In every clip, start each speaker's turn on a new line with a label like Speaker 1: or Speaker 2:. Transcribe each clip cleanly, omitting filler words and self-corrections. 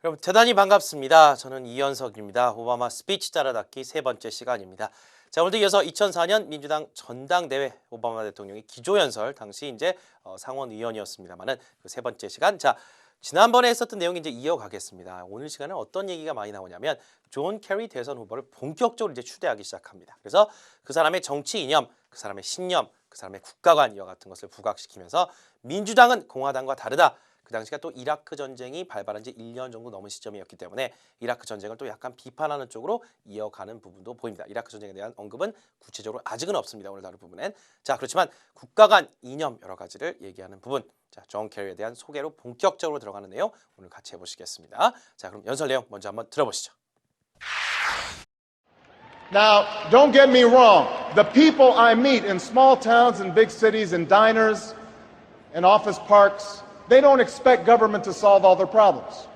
Speaker 1: 여러분 대단히 반갑습니다. 저는 이현석입니다. 오바마 스피치 따라닫기 세 번째 시간입니다. 자, 오늘도 이어서 2004년 민주당 전당대회 오바마 대통령의 기조연설 당시 이제 상원 의원이었습니다만은 그 세 번째 시간. 자, 지난번에 했었던 내용 이제 이어가겠습니다. 오늘 시간은 어떤 얘기가 많이 나오냐면 존 케리 대선 후보를 본격적으로 이제 추대하기 시작합니다. 그래서 그 사람의 정치 이념, 그 사람의 신념, 그 사람의 국가관 이와 같은 것을 부각시키면서 민주당은 공화당과 다르다. 그 당시가 또 이라크 전쟁이 발발한 지 1년 정도 넘은 시점이었기 때문에 이라크 전쟁을 또 약간 비판하는 쪽으로 이어가는 부분도 보입니다. 이라크 전쟁에 대한 언급은 구체적으로 아직은 없습니다. 오늘 다룰 부분엔. 자, 그렇지만 국가 간 이념 여러 가지를 얘기하는 부분. 자, 존 케리에 대한 소개로 본격적으로 들어가는 내용 오늘 같이 해보시겠습니다. 자, 그럼 연설 내용 먼저 한번 들어보시죠.
Speaker 2: Now, don't get me wrong. The people I meet in small towns and big cities, in diners and office parks, they don't expect government to solve all their problems.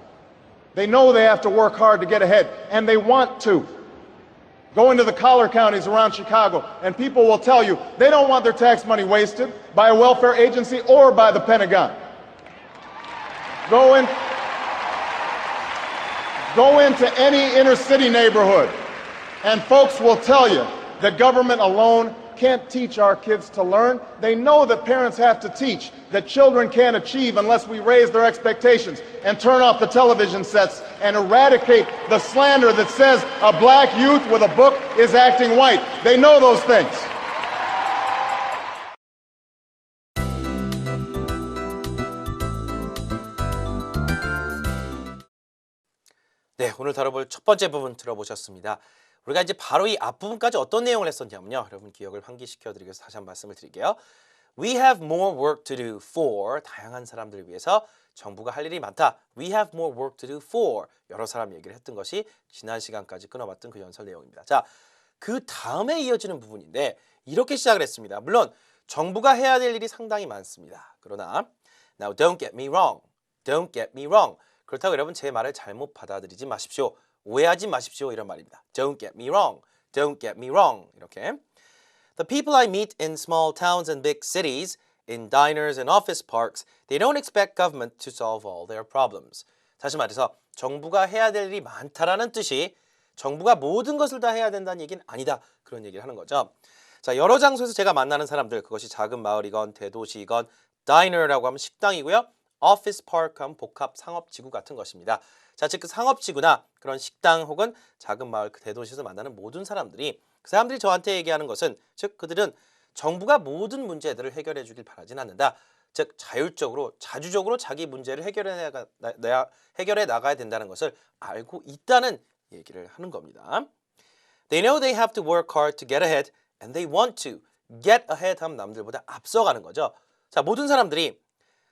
Speaker 2: They know they have to work hard to get ahead, and they want to. Go into the collar counties around Chicago, and people will tell you they don't want their tax money wasted by a welfare agency or by the Pentagon. Go into any inner city neighborhood, and folks will tell you that government alone can't teach our kids to learn. They know that parents have to teach, that children can't achieve unless we raise their expectations and turn off the television sets and eradicate the slander that says a black youth with a book is acting white. They know those things.
Speaker 1: 네, 오늘 다뤄볼 첫 번째 부분 들어보셨습니다. 우리가 이제 바로 이 앞부분까지 어떤 내용을 했었냐면요. 여러분 기억을 환기시켜드리기 위해서 다시 한번 말씀을 드릴게요. We have more work to do for 다양한 사람들을 위해서 정부가 할 일이 많다. We have more work to do for 여러 사람 얘기를 했던 것이 지난 시간까지 끊어봤던 그 연설 내용입니다. 자, 그 다음에 이어지는 부분인데 이렇게 시작을 했습니다. 물론 정부가 해야 될 일이 상당히 많습니다. 그러나 Now don't get me wrong. Don't get me wrong. 그렇다고 여러분 제 말을 잘못 받아들이지 마십시오. 오해하지 마십시오. 이런 말입니다. Don't get me wrong. Don't get me wrong. 이렇게. The people I meet in small towns and big cities, in diners and office parks, they don't expect government to solve all their problems. 다시 말해서 정부가 해야 될 일이 많다라는 뜻이 정부가 모든 것을 다 해야 된다는 얘기는 아니다. 그런 얘기를 하는 거죠. 자, 여러 장소에서 제가 만나는 사람들, 그것이 작은 마을이건 대도시이건 diner라고 하면 식당이고요. office park 하면 복합 상업지구 같은 것입니다. 자, 즉 그 상업지구나 그런 식당 혹은 작은 마을 그 대도시에서 만나는 모든 사람들이 그 사람들이 저한테 얘기하는 것은 즉 그들은 정부가 모든 문제들을 해결해 주길 바라진 않는다. 즉 자율적으로 자주적으로 자기 문제를 해결해 나가야 된다는 것을 알고 있다는 얘기를 하는 겁니다. They know they have to work hard to get ahead and they want to get ahead 하면 남들보다 앞서가는 거죠. 자, 모든 사람들이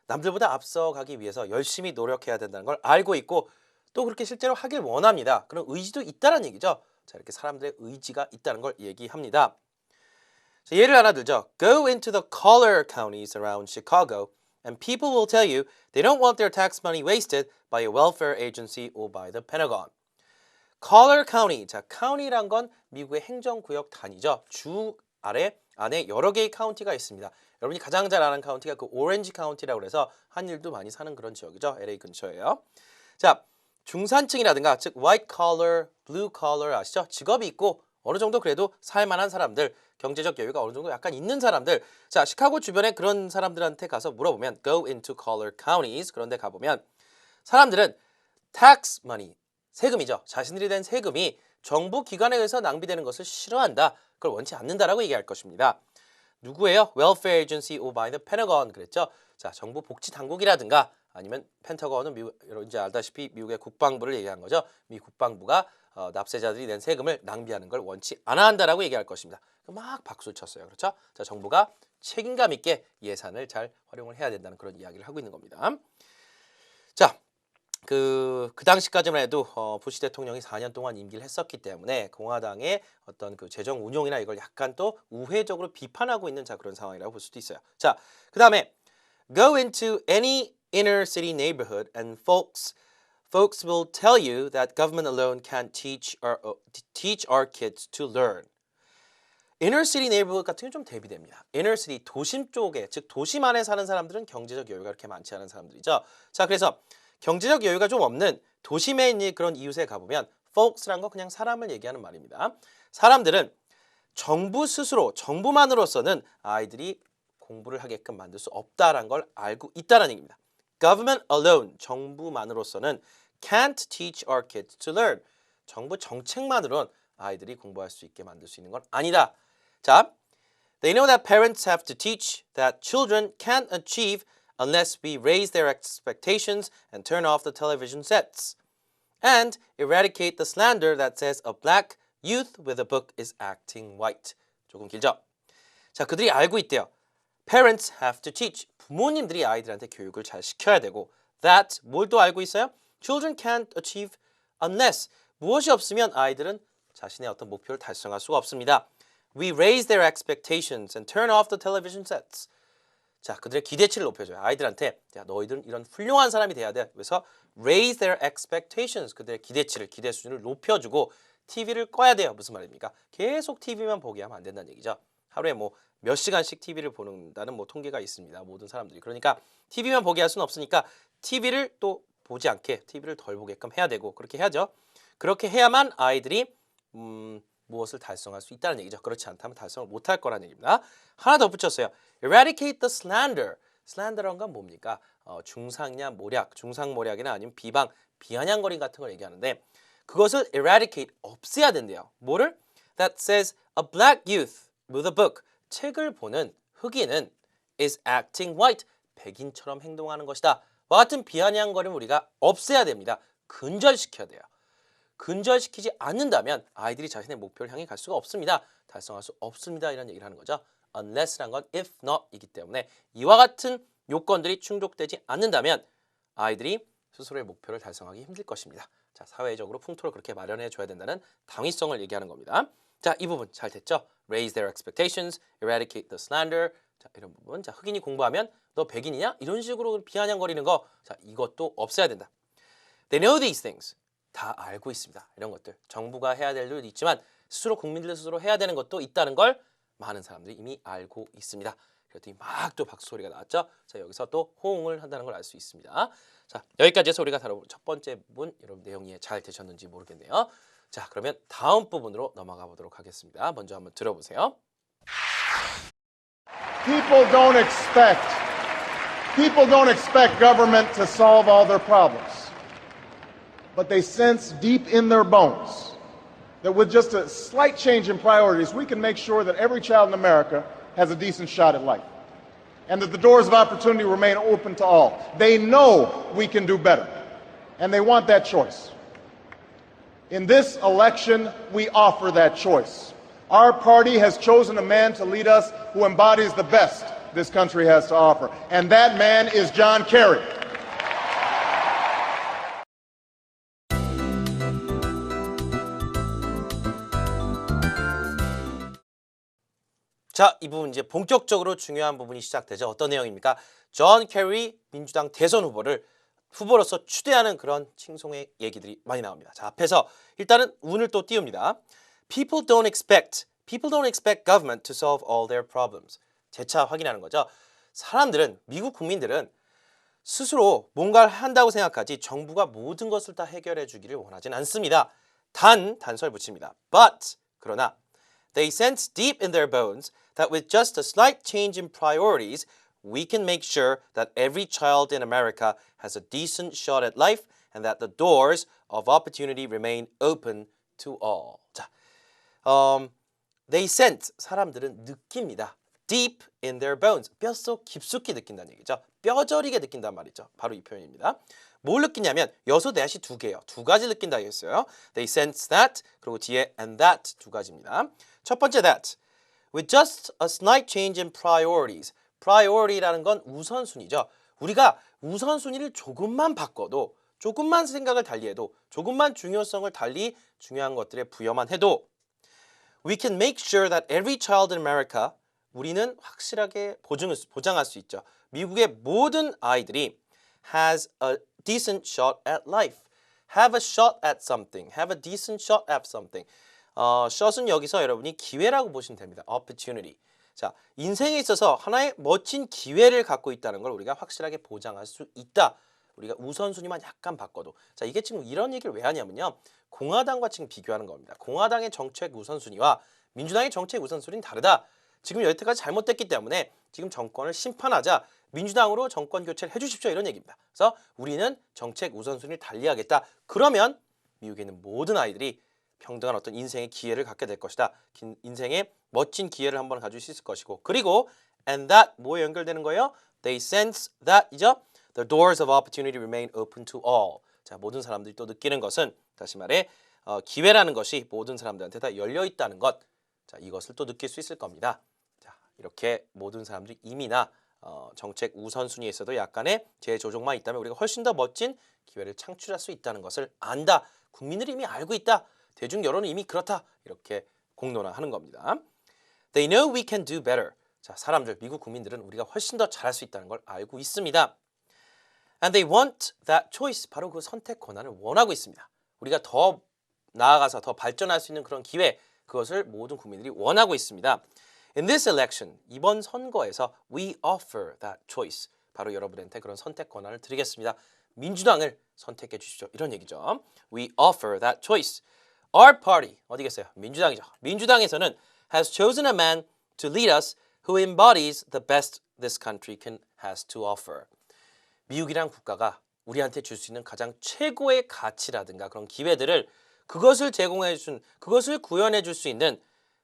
Speaker 1: 남들보다 앞서가기 위해서 열심히 노력해야 된다는 걸 알고 있고 또 그렇게 실제로 하길 원합니다. 그런 의지도 있다는 얘기죠. 자, 이렇게 사람들의 의지가 있다는 걸 얘기합니다. 자, 예를 하나 들죠. Go into the collar counties around Chicago and people will tell you they don't want their tax money wasted by a welfare agency or by the Pentagon. collar county. 자, county란 건 미국의 행정구역 단위죠. 주 안에 여러 개의 카운티가 있습니다. 여러분이 가장 잘 아는 카운티가 그 오렌지 카운티라고 해서 한일도 많이 사는 그런 지역이죠. LA 근처예요. 자, 중산층이라든가 즉 white collar, blue collar 아시죠? 직업이 있고 어느 정도 그래도 살만한 사람들, 경제적 여유가 어느 정도 약간 있는 사람들. 자, 시카고 주변에 그런 사람들한테 가서 물어보면 go into collar counties 그런 데 가보면 사람들은 tax money, 세금이죠. 자신들이 낸 세금이 정부 기관에 의해서 낭비되는 것을 싫어한다. 그걸 원치 않는다라고 얘기할 것입니다. 누구예요? Welfare Agency or by the Pentagon 그랬죠. 자, 정부 복지 당국이라든가 아니면 펜타곤은 여러분 이제 알다시피 미국의 국방부를 얘기한 거죠. 미 국방부가 납세자들이 낸 세금을 낭비하는 걸 원치 않아 한다라고 얘기할 것입니다. 막 박수를 쳤어요. 그렇죠? 자, 정부가 책임감 있게 예산을 잘 활용을 해야 된다는 그런 이야기를 하고 있는 겁니다. 자, 그 당시까지만 해도 부시 대통령이 4년 동안 임기를 했었기 때문에 공화당의 어떤 그 재정 운용이나 이걸 약간 또 우회적으로 비판하고 있는 자 그런 상황이라고 볼 수도 있어요. 자, 그 다음에 go into any inner city neighborhood and folks will tell you that government alone can't teach our kids to learn. inner city neighborhood 같은 게 좀 대비됩니다. inner city 도심 쪽에 즉 도심 안에 사는 사람들은 경제적 여유가 그렇게 많지 않은 사람들이죠. 자, 그래서 경제적 여유가 좀 없는 도심에 있는 그런 이웃에 가보면 folks란 건 그냥 사람을 얘기하는 말입니다. 사람들은 정부 스스로, 정부만으로서는 아이들이 공부를 하게끔 만들 수 없다라는 걸 알고 있다는 얘기입니다. Government alone, 정부만으로서는 can't teach our kids to learn. 정부 정책만으로는 아이들이 공부할 수 있게 만들 수 있는 건 아니다. 자, they know that parents have to teach that children can't achieve unless we raise their expectations and turn off the television sets. And eradicate the slander that says a black youth with a book is acting white. 조금 길죠? 자, 그들이 알고 있대요. Parents have to teach. 부모님들이 아이들한테 교육을 잘 시켜야 되고 that 뭘 또 알고 있어요? Children can't achieve unless 무엇이 없으면 아이들은 자신의 어떤 목표를 달성할 수가 없습니다. We raise their expectations and turn off the television sets. 자, 그들의 기대치를 높여줘요. 아이들한테 야, 너희들은 이런 훌륭한 사람이 돼야 돼. 그래서 raise their expectations. 그들의 기대치를, 기대 수준을 높여주고 TV를 꺼야 돼요. 무슨 말입니까? 계속 TV만 보게 하면 안 된다는 얘기죠. 하루에 뭐 몇 시간씩 TV를 보는다는 뭐 통계가 있습니다. 모든 사람들이. 그러니까 TV만 보게 할 수는 없으니까 TV를 또 보지 않게 TV를 덜 보게끔 해야 되고 그렇게 해야죠. 그렇게 해야만 아이들이 무엇을 달성할 수 있다는 얘기죠. 그렇지 않다면 달성을 못할 거라는 얘기입니다. 하나 더 붙였어요. Eradicate the slander. slander란 건 뭡니까? 중상냐 모략, 중상모략이나 아니면 비방, 비아냥거림 같은 걸 얘기하는데 그것을 eradicate, 없애야 된대요. 뭐를? That says a black youth with a book. 책을 보는 흑인은 is acting white. 백인처럼 행동하는 것이다. 와 같은 비아냥거림을 우리가 없애야 됩니다. 근절시켜야 돼요. 근절시키지 않는다면 아이들이 자신의 목표를 향해 갈 수가 없습니다. 달성할 수 없습니다. 이런 얘기를 하는 거죠. Unless란 건 if not이기 때문에 이와 같은 요건들이 충족되지 않는다면 아이들이 스스로의 목표를 달성하기 힘들 것입니다. 자, 사회적으로 풍토를 그렇게 마련해 줘야 된다는 당위성을 얘기하는 겁니다. 자, 이 부분 잘 됐죠? Raise their expectations, eradicate the slander. 자, 이런 부분. 자, 흑인이 공부하면 너 백인이냐? 이런 식으로 비아냥거리는 거. 자, 이것도 없애야 된다. They know these things. 다 알고 있습니다. 이런 것들. 정부가 해야 될 일도 있지만 스스로 국민들 스스로 해야 되는 것도 있다는 걸 많은 사람들이 이미 알고 있습니다. 그랬더니 막 또 박수소리가 나왔죠. 자, 여기서 또 호응을 한다는 걸 알 수 있습니다. 자, 여기까지 해서 우리가 다뤄본 첫 번째 부분 여러분 내용이 잘 되셨는지 모르겠네요. 자, 그러면 다음 부분으로 넘어가 보도록 하겠습니다. 먼저 한번 들어보세요.
Speaker 2: People don't expect government to solve all their problems. But they sense deep in their bones that with just a slight change in priorities, we can make sure that every child in America has a decent shot at life and that the doors of opportunity remain open to all. They know we can do better, and they want that choice. In this election, we offer that choice. Our party has chosen a man to lead us who embodies the best this country has to offer, and that man is John Kerry.
Speaker 1: 자, 이 부분 이제 본격적으로 중요한 부분이 시작되죠. 어떤 내용입니까? 존 캐리 민주당 대선 후보로서 추대하는 그런 칭송의 얘기들이 많이 나옵니다. 자, 앞에서 일단은 운을 또 띄웁니다. People don't expect government to solve all their problems. 재차 확인하는 거죠. 사람들은, 미국 국민들은 스스로 뭔가를 한다고 생각하지 정부가 모든 것을 다 해결해 주기를 원하진 않습니다. 단서를 붙입니다. But, 그러나 they sense deep in their bones that with just a slight change in priorities, we can make sure that every child in America has a decent shot at life and that the doors of opportunity remain open to all. 자, they sense, 사람들은 느낍니다. Deep in their bones, 뼛속 깊숙이 느낀다는 얘기죠. 뼈저리게 느낀단 말이죠. 바로 이 표현입니다. 뭘 느끼냐면 여기서 that이 두 개예요. 두 가지 느낀다 했어요. They sense that, 그리고 뒤에 and that 두 가지입니다. 첫 번째 that, with just a slight change in priorities. priority라는 건 우선순위죠. 우리가 우선순위를 조금만 바꿔도, 조금만 생각을 달리해도, 조금만 중요성을 달리 중요한 것들에 부여만 해도 we can make sure that every child in America, 우리는 확실하게 보장할 수 있죠. 미국의 모든 아이들이 has a decent shot at life. have a shot at something. have a decent shot at something. shot은 여기서 여러분이 기회라고 보시면 됩니다. opportunity. 자, 인생에 있어서 하나의 멋진 기회를 갖고 있다는 걸 우리가 확실하게 보장할 수 있다. 우리가 우선순위만 약간 바꿔도 자 이게 지금 이런 얘기를 왜 하냐면요. 공화당과 지금 비교하는 겁니다. 공화당의 정책 우선순위와 민주당의 정책 우선순위는 다르다. 지금 여태까지 잘못됐기 때문에 지금 정권을 심판하자 민주당으로 정권 교체를 해주십시오 이런 얘기입니다. 그래서 우리는 정책 우선순위를 달리하겠다. 그러면 미국에 있는 모든 아이들이 평등한 어떤 인생의 기회를 갖게 될 것이다. 인생의 멋진 기회를 한번 가질 수 있을 것이고 그리고 and that 뭐에 연결되는 거예요? They sense that 이죠? The doors of opportunity remain open to all. 자 모든 사람들이 또 느끼는 것은 다시 말해 기회라는 것이 모든 사람들한테 다 열려 있다는 것. 자 이것을 또 느낄 수 있을 겁니다. 자 이렇게 모든 사람들이 이미나 정책 우선순위에 있어도 약간의 재조정만 있다면 우리가 훨씬 더 멋진 기회를 창출할 수 있다는 것을 안다. 국민들이 이미 알고 있다. 대중 여론은 이미 그렇다. 이렇게 공론화하는 겁니다. They know we can do better. 자, 사람들, 미국 국민들은 우리가 훨씬 더 잘할 수 있다는 걸 알고 있습니다. And they want that choice. 바로 그 선택 권한을 원하고 있습니다. 우리가 더 나아가서 더 발전할 수 있는 그런 기회, 그것을 모든 국민들이 원하고 있습니다. In this election, 이번 선거에서 we offer that choice. 바로 여러분한테 그런 선택 권한을 드리겠습니다. 민주당을 선택해 주십시오. 이런 얘기죠. We offer that choice. Our party, 어디겠어요? 민주당이죠. 민주당에서는 has chosen a man to lead us who embodies the best this country has to offer. 미국이란 국가가 우리한테 줄 수 있는 가장 최고의 가치라든가 그런 기회들을 그것을 제공해 준, 그것을 구현해 줄 수 있는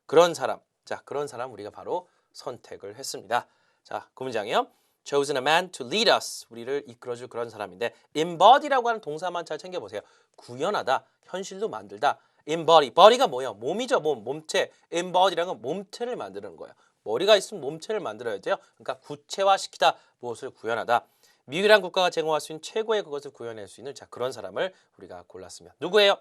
Speaker 1: 그런 사람. 자, 그런 사람 우리가 바로 선택을 했습니다. 자, 그 문장이요. chosen a man to lead us. 우리를 이끌어줄 그런 사람인데 embody라고 하는 동사만 잘 챙겨보세요. 구현하다, 현실로 만들다. embody, body가 뭐예요? 몸이죠, 몸, 몸체. embody라는 건 몸체를 만드는 거예요. 머리가 있으면 몸체를 만들어야 돼요. 그러니까 구체화시키다, 무엇을 구현하다. 미국이란 국가가 제공할 수 있는 최고의 그것을 구현할 수 있는 자 그런 사람을 우리가 골랐습니다. 누구예요?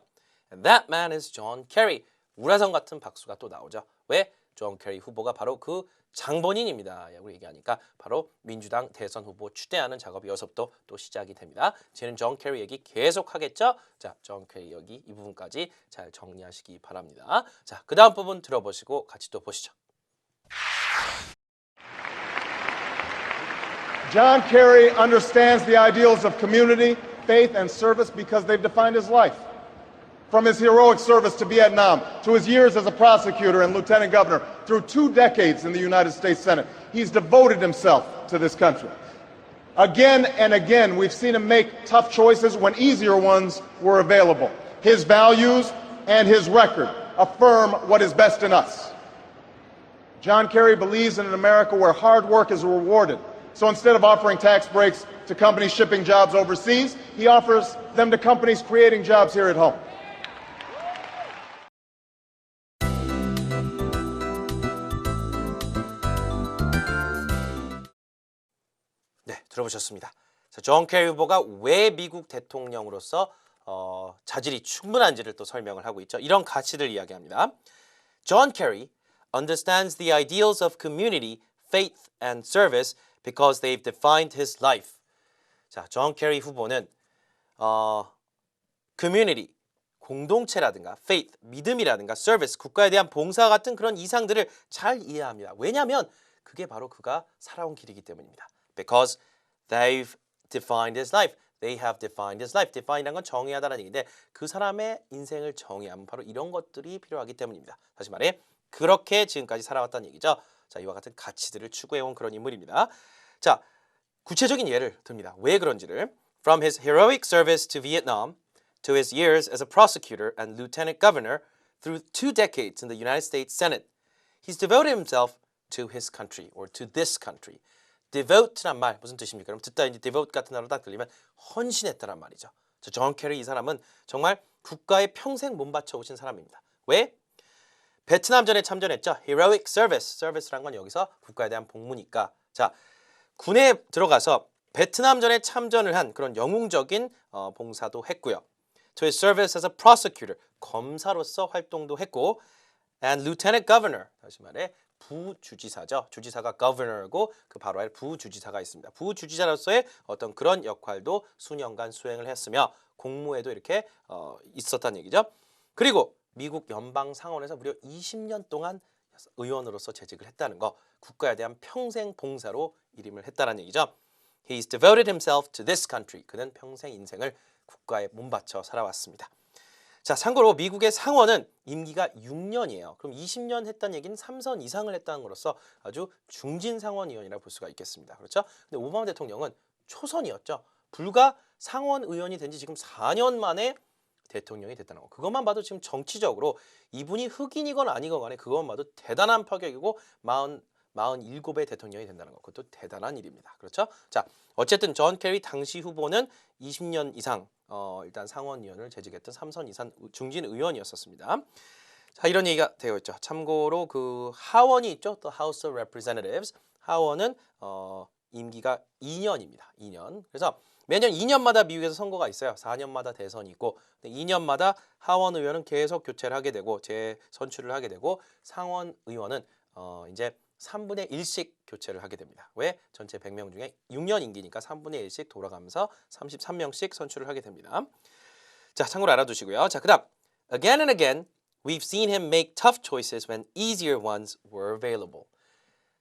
Speaker 1: And that man is John Kerry. 우라성 같은 박수가 또 나오죠. 왜? 존 캐리 후보가 바로 그 장본인입니다. 우리 얘기하니까 바로 민주당 대선 후보 추대하는 작업이 여기서부터 또 시작이 됩니다. 저는 존 캐리 얘기 계속 하겠죠? 자, 존 캐리 여기 이 부분까지 잘 정리하시기 바랍니다. 자, 그 다음 부분 들어보시고 같이 또 보시죠.
Speaker 2: John Kerry understands the ideals of community, faith, and service because they've defined his life. From his heroic service to Vietnam, to his years as a prosecutor and lieutenant governor, through 2 decades in the United States Senate, he's devoted himself to this country. Again and again, we've seen him make tough choices when easier ones were available. His values and his record affirm what is best in us. John Kerry believes in an America where hard work is rewarded. So instead of offering tax breaks to companies shipping jobs overseas, he offers them to companies creating jobs here at home.
Speaker 1: 네, 들어보셨습니다. 자, 존 캐리 후보가 왜 미국 대통령으로서 자질이 충분한지를 또 설명을 하고 있죠. 이런 가치를 이야기합니다. John Kerry understands the ideals of community, faith, and service because they've defined his life. 자, 존 캐리 후보는 community, 공동체라든가 faith, 믿음이라든가 service, 국가에 대한 봉사 같은 그런 이상들을 잘 이해합니다. 왜냐하면 그게 바로 그가 살아온 길이기 때문입니다. Because they've defined his life. They have defined his life. define이란 건 정의하다는 얘기인데 그 사람의 인생을 정의하면 바로 이런 것들이 필요하기 때문입니다. 다시 말해 그렇게 지금까지 살아왔다는 얘기죠. 자, 이와 같은 가치들을 추구해온 그런 인물입니다. 자, 구체적인 예를 듭니다. 왜 그런지를. From his heroic service to Vietnam to his years as a prosecutor and lieutenant governor through 2 decades in the United States Senate, he's devoted himself to his country or to this country. devote란 말 무슨 뜻입니까? 그럼 듣다 이제 devote 같은 단어 딱 들리면 헌신했다란 말이죠. 존 캐리 이 사람은 정말 국가에 평생 몸바쳐 오신 사람입니다. 왜? 베트남전에 참전했죠. heroic service. service란 건 여기서 국가에 대한 복무니까. 자, 군에 들어가서 베트남전에 참전을 한 그런 영웅적인 봉사도 했고요. To his service as a prosecutor. 검사로서 활동도 했고 and lieutenant governor. 다시 말해 부주지사죠. 주지사가 governor고 그 바로 아래 부주지사가 있습니다. 부주지사로서의 어떤 그런 역할도 수년간 수행을 했으며 공무에도 이렇게 있었다는 얘기죠. 그리고 미국 연방 상원에서 무려 20년 동안 의원으로서 재직을 했다는 거, 국가에 대한 평생 봉사로 일임을 했다는 얘기죠. He's devoted himself to this country. 그는 평생 인생을 국가에 몸바쳐 살아왔습니다. 자, 참고로 미국의 상원은 임기가 6년이에요. 그럼 20년 했다는 얘기는 3선 이상을 했다는 것으로서 아주 중진 상원의원이라 볼 수가 있겠습니다. 그렇죠? 근데 오바마 대통령은 초선이었죠. 불과 상원 의원이 된 지 지금 4년 만에 대통령이 됐다는 거. 그것만 봐도 지금 정치적으로 이분이 흑인이건 아니건 간에 그것만 봐도 대단한 파격이고 47의 대통령이 된다는 거. 그것도 대단한 일입니다. 그렇죠? 자, 어쨌든 존 케리 당시 후보는 20년 이상 일단 상원의원을 재직했던 3선 이상 중진 의원이었었습니다. 자, 이런 얘기가 되어 있죠. 참고로 그 하원이 있죠. 또 House of Representatives. 하원은 임기가 2년입니다. 2년. 그래서 매년 2년마다 미국에서 선거가 있어요. 4년마다 대선이 있고 2년마다 하원 의원은 계속 교체를 하게 되고 재선출을 하게 되고 상원 의원은 이제 3분의 1씩 교체를 하게 됩니다. 왜? 전체 100명 중에 6년 임기니까 3분의 1씩 돌아가면서 33명씩 선출을 하게 됩니다. 자, 참고로 알아두시고요. 자, 그다음 Again and again, we've seen him make tough choices when easier ones were available.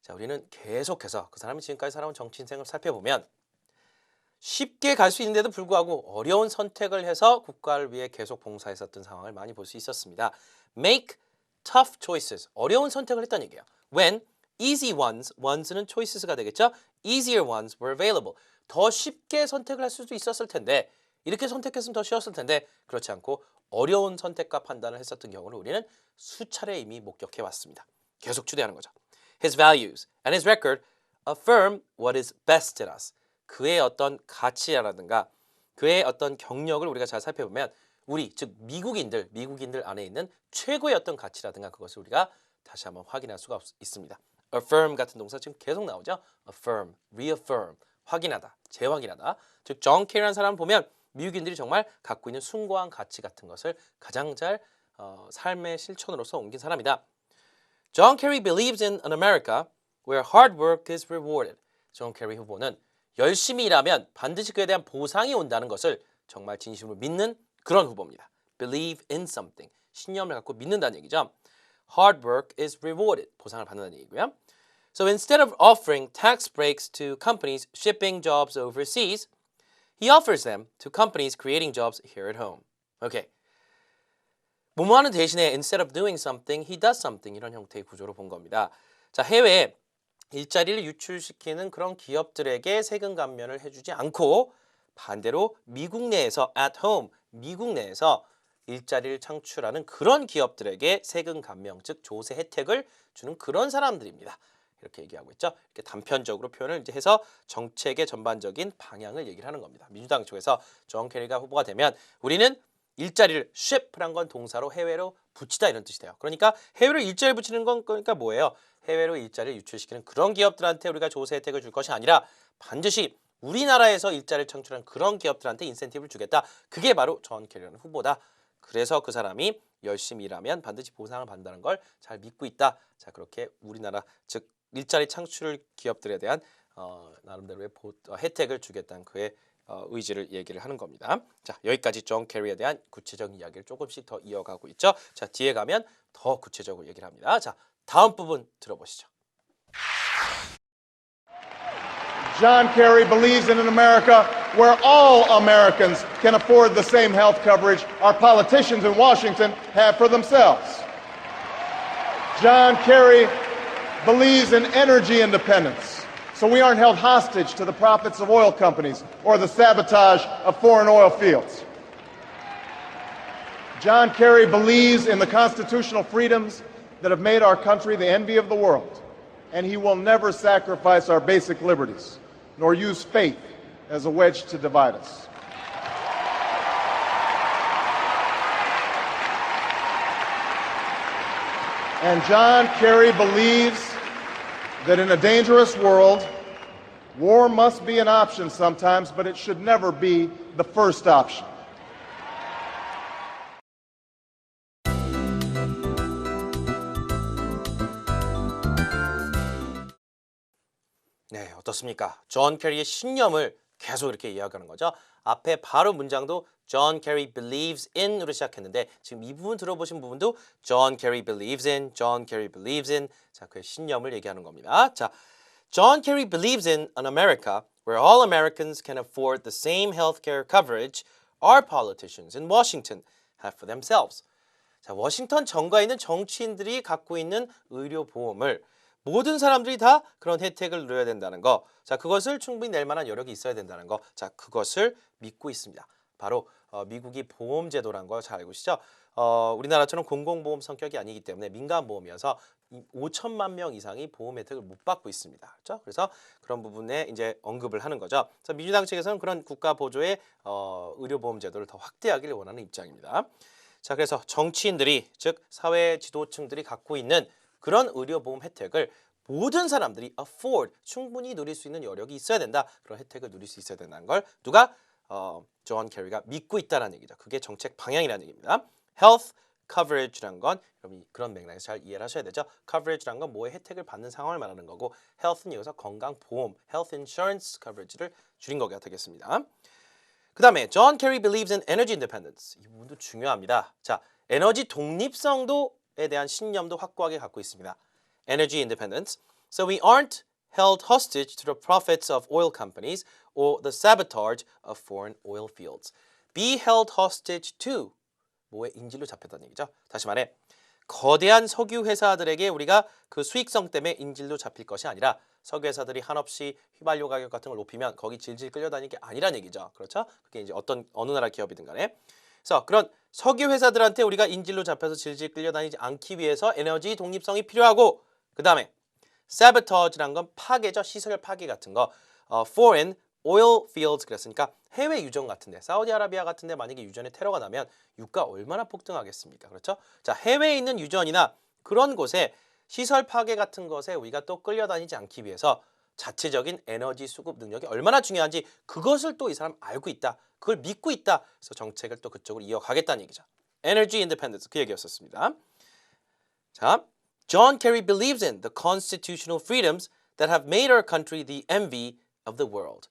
Speaker 1: 자, 우리는 계속해서 그 사람이 지금까지 살아온 정치 인생을 살펴보면 쉽게 갈 수 있는데도 불구하고 어려운 선택을 해서 국가를 위해 계속 봉사했었던 상황을 많이 볼 수 있었습니다. Make tough choices. 어려운 선택을 했다는 얘기예요. When easy ones는 choices가 되겠죠. Easier ones were available. 더 쉽게 선택을 할 수도 있었을 텐데 이렇게 선택했으면 더 쉬웠을 텐데 그렇지 않고 어려운 선택과 판단을 했었던 경우를 우리는 수차례 이미 목격해 왔습니다. 계속 추대하는 거죠. His values and his record affirm what is best in us. 그의 어떤 가치라든가 그의 어떤 경력을 우리가 잘 살펴보면 우리 즉 미국인들 안에 있는 최고의 어떤 가치라든가 그것을 우리가 다시 한번 확인할 수가 있습니다. affirm 같은 동사 지금 계속 나오죠. affirm, reaffirm, 확인하다, 재확인하다. 즉 존 케리라는 사람을 보면 미국인들이 정말 갖고 있는 숭고한 가치 같은 것을 가장 잘 삶의 실천으로서 옮긴 사람이다. John Kerry believes in an America where hard work is rewarded. 존 케리 후보는 열심히 일하면 반드시 그에 대한 보상이 온다는 것을 정말 진심으로 믿는 그런 후보입니다. Believe in something. 신념을 갖고 믿는다는 얘기죠. Hard work is rewarded. 보상을 받는다는 얘기고요. So instead of offering tax breaks to companies shipping jobs overseas, he offers them to companies creating jobs here at home. Okay. 뭐뭐하는 대신에 instead of doing something, he does something 이런 형태의 구조로 본 겁니다. 자, 해외에 일자리를 유출시키는 그런 기업들에게 세금 감면을 해주지 않고 반대로 미국 내에서 at home, 미국 내에서 일자리를 창출하는 그런 기업들에게 세금 감면, 즉 조세 혜택을 주는 그런 사람들입니다. 이렇게 얘기하고 있죠. 이렇게 단편적으로 표현을 이제 해서 정책의 전반적인 방향을 얘기를 하는 겁니다. 민주당 쪽에서 존 케리가 후보가 되면 우리는 일자리를 ship란 건 동사로 해외로 붙이다 이런 뜻이 돼요. 그러니까 해외로 일자리를 붙이는 건 그러니까 뭐예요? 해외로 일자리를 유출시키는 그런 기업들한테 우리가 조세 혜택을 줄 것이 아니라 반드시 우리나라에서 일자리를 창출한 그런 기업들한테 인센티브를 주겠다. 그게 바로 존 케리라는 후보다. 그래서 그 사람이 열심히 일하면 반드시 보상을 받는다는 걸 잘 믿고 있다. 자, 그렇게 우리나라 즉 일자리 창출 기업들에 대한 나름대로의 혜택을 주겠다는 그의 의지를 얘기를 하는 겁니다. 자, 여기까지 존 케리에 대한 구체적인 이야기를 조금씩 더 이어가고 있죠. 자, 뒤에 가면 더 구체적으로 얘기를 합니다. 자, 다음 부분 들어보시죠.
Speaker 2: John Kerry believes in an America where all Americans can afford the same health coverage our politicians in Washington have for themselves. John Kerry believes in energy independence, so we aren't held hostage to the profits of oil companies or the sabotage of foreign oil fields. John Kerry believes in the constitutional freedoms that have made our country the envy of the world, and he will never sacrifice our basic liberties, nor use faith as a wedge to divide us. And John Kerry believes that in a dangerous world, war must be an option sometimes, but it should never be the first option.
Speaker 1: 네, 어떻습니까? 존 케리의 신념을 계속 이렇게 이야기하는 거죠. 앞에 바로 문장도 John Kerry believes in으로 시작했는데 지금 이 부분 들어보신 부분도 John Kerry believes in, John Kerry believes in. 자, 그의 신념을 얘기하는 겁니다. 자, John Kerry believes in an America where all Americans can afford the same healthcare coverage our politicians in Washington have for themselves. 자, 워싱턴 정가에 있는 정치인들이 갖고 있는 의료 보험을 모든 사람들이 다 그런 혜택을 누려야 된다는 거. 자, 그것을 충분히 낼 만한 여력이 있어야 된다는 거. 자, 그것을 믿고 있습니다. 바로 미국이 보험 제도란 거 잘 알고 계시죠? 우리나라처럼 공공보험 성격이 아니기 때문에 민간보험이어서 5천만 명 이상이 보험 혜택을 못 받고 있습니다. 그렇죠? 그래서 그런 부분에 이제 언급을 하는 거죠. 그래서 민주당 측에서는 그런 국가 보조의 의료보험 제도를 더 확대하기를 원하는 입장입니다. 자, 그래서 정치인들이 즉 사회 지도층들이 갖고 있는 그런 의료보험 혜택을 모든 사람들이 afford 충분히 누릴 수 있는 여력이 있어야 된다. 그런 혜택을 누릴 수 있어야 된다는 걸 누가 존 케리가 믿고 있다는 얘기죠. 그게 정책 방향이라는 얘기입니다. Health coverage란 건 여러분 그런 맥락에서 잘 이해를 하셔야 되죠. coverage란 건 뭐의 혜택을 받는 상황을 말하는 거고 health는 여기서 건강보험, health insurance coverage를 줄인 거가 되겠습니다. 그 다음에 John Kerry believes in energy independence. 이 부분도 중요합니다. 자, 에너지 독립성도에 대한 신념도 확고하게 갖고 있습니다. Energy independence. So we aren't held hostage to the profits of oil companies or the sabotage of foreign oil fields. Be held hostage to 뭐의 인질로 잡혔다는 얘기죠. 다시 말해 거대한 석유 회사들에게 우리가 그 수익성 때문에 인질로 잡힐 것이 아니라 석유 회사들이 한없이 휘발유 가격 같은 걸 높이면 거기 질질 끌려다니는 게 아니란 얘기죠. 그렇죠? 그게 이제 어느 나라 기업이든 간에. 그래서 그런 석유 회사들한테 우리가 인질로 잡혀서 질질 끌려다니지 않기 위해서 에너지 독립성이 필요하고 그다음에 sabotage란 건 파괴죠. 시설 파괴 같은 거. foreign oil fields 그랬으니까 해외 유전 같은데 사우디아라비아 같은데 만약에 유전에 테러가 나면 유가 얼마나 폭등하겠습니까? 그렇죠? 자, 해외에 있는 유전이나 그런 곳에 시설 파괴 같은 것에 우리가 또 끌려다니지 않기 위해서 자체적인 에너지 수급 능력이 얼마나 중요한지 그것을 또 이 사람 알고 있다. 그걸 믿고 있다. 그래서 정책을 또 그쪽으로 이어가겠다는 얘기죠. Energy independence 그 얘기였었습니다. 자, John Kerry believes in the constitutional freedoms that have made our country the envy of the world.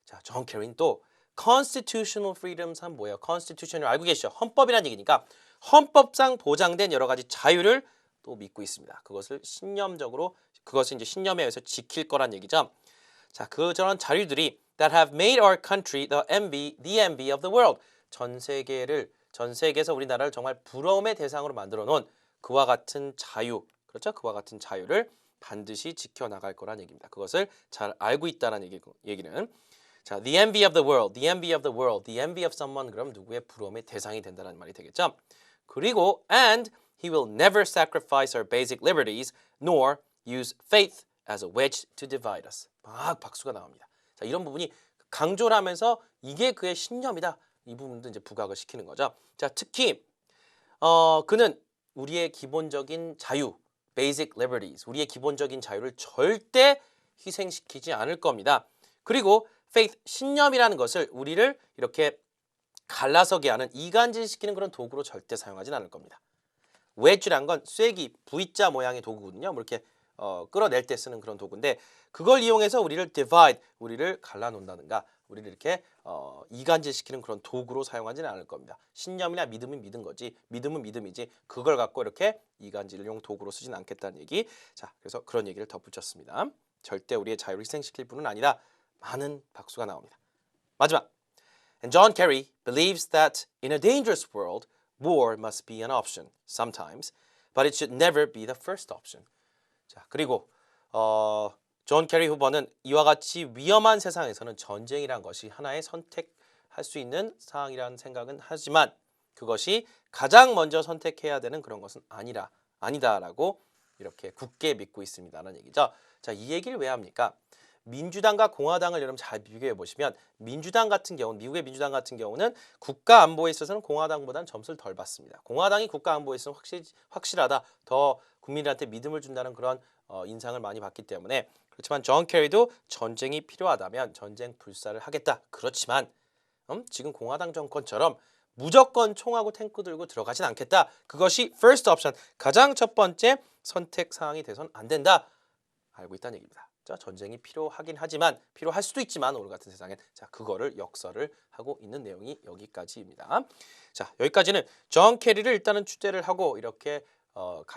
Speaker 1: 자, 존 케리는 또 constitutional freedoms 한 뭐예요? constitution을 알고 계시죠? 헌법이라는 얘기니까 헌법상 보장된 여러 가지 자유를 또 믿고 있습니다. 그것을 그것을 이제 신념에 의해서 지킬 거란 얘기죠. 자, 저런 자유들이 that have made our country the envy of the world. 전 세계에서 우리나라를 정말 부러움의 대상으로 만들어 놓은 그와 같은 자유, 그렇죠? 그와 같은 자유를 반드시 지켜나갈 거란 얘기입니다. 그것을 잘 알고 있다는 얘기는 자, the envy of the world, the envy of the world, the envy of someone 그럼 누구의 부러움의 대상이 된다는 말이 되겠죠. 그리고 and he will never sacrifice our basic liberties nor use faith as a wedge to divide us. 막 박수가 나옵니다. 자, 이런 부분이 강조를 하면서 이게 그의 신념이다. 이 부분도 이제 부각을 시키는 거죠. 자, 특히 그는 우리의 기본적인 자유, basic liberties, 우리의 기본적인 자유를 절대 희생시키지 않을 겁니다. 그리고 faith, 신념이라는 것을 우리를 이렇게 갈라서게 하는 이간질시키는 그런 도구로 절대 사용하진 않을 겁니다. wedge란 건 쐐기, V자 모양의 도구거든요. 뭐 이렇게 끌어낼 때 쓰는 그런 도구인데 그걸 이용해서 우리를 divide, 우리를 갈라놓는다든가 우리를 이렇게 이간질시키는 그런 도구로 사용하지는 않을 겁니다. 신념이나 믿음은 믿은 거지, 믿음은 믿음이지 그걸 갖고 이렇게 이간질용 도구로 쓰진 않겠다는 얘기. 자, 그래서 그런 얘기를 덧붙였습니다. 절대 우리의 자유를 희생시킬 분은 아니다. 많은 박수가 나옵니다. 마지막. And John Kerry believes that in a dangerous world, war must be an option sometimes, but it should never be the first option. 자, 그리고 존 케리 후보는 이와 같이 위험한 세상에서는 전쟁이란 것이 하나의 선택할 수 있는 사항이라는 생각은 하지만 그것이 가장 먼저 선택해야 되는 그런 것은 아니다라고 이렇게 굳게 믿고 있습니다라는 얘기죠. 자, 이 얘기를 왜 합니까? 민주당과 공화당을 여러분 잘 비교해 보시면 민주당 같은 경우는 미국의 민주당 같은 경우는 국가 안보에 있어서는 공화당보다는 점수를 덜 받습니다. 공화당이 국가 안보에 있어서 확실하다, 더 국민들한테 믿음을 준다는 그런 인상을 많이 받기 때문에 그렇지만 존 케리도 전쟁이 필요하다면 전쟁 불사를 하겠다. 그렇지만 지금 공화당 정권처럼 무조건 총하고 탱크 들고 들어가진 않겠다. 그것이 first option, 가장 첫 번째 선택 사항이 돼서는 안 된다. 알고 있다는 얘기입니다. 자, 전쟁이 필요하긴 하지만 필요할 수도 있지만 오늘 같은 세상엔 자, 그거를 역설을 하고 있는 내용이 여기까지입니다. 자, 여기까지는 존 케리를 일단은 취재를 하고 이렇게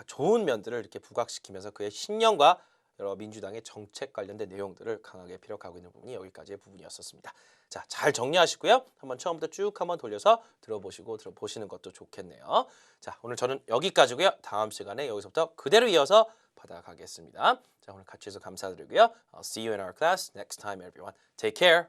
Speaker 1: 좋은 면들을 이렇게 부각시키면서 그의 신념과 여러 민주당의 정책 관련된 내용들을 강하게 피력하고 있는 부분이 여기까지의 부분이었었습니다. 자, 잘 정리하시고요. 한번 처음부터 쭉 한번 돌려서 들어보시는 것도 좋겠네요. 자, 오늘 저는 여기까지고요. 다음 시간에 여기서부터 그대로 이어서 받아가겠습니다. 자, 오늘 같이 해서 감사드리고요. I'll see you in our class next time, everyone. Take care.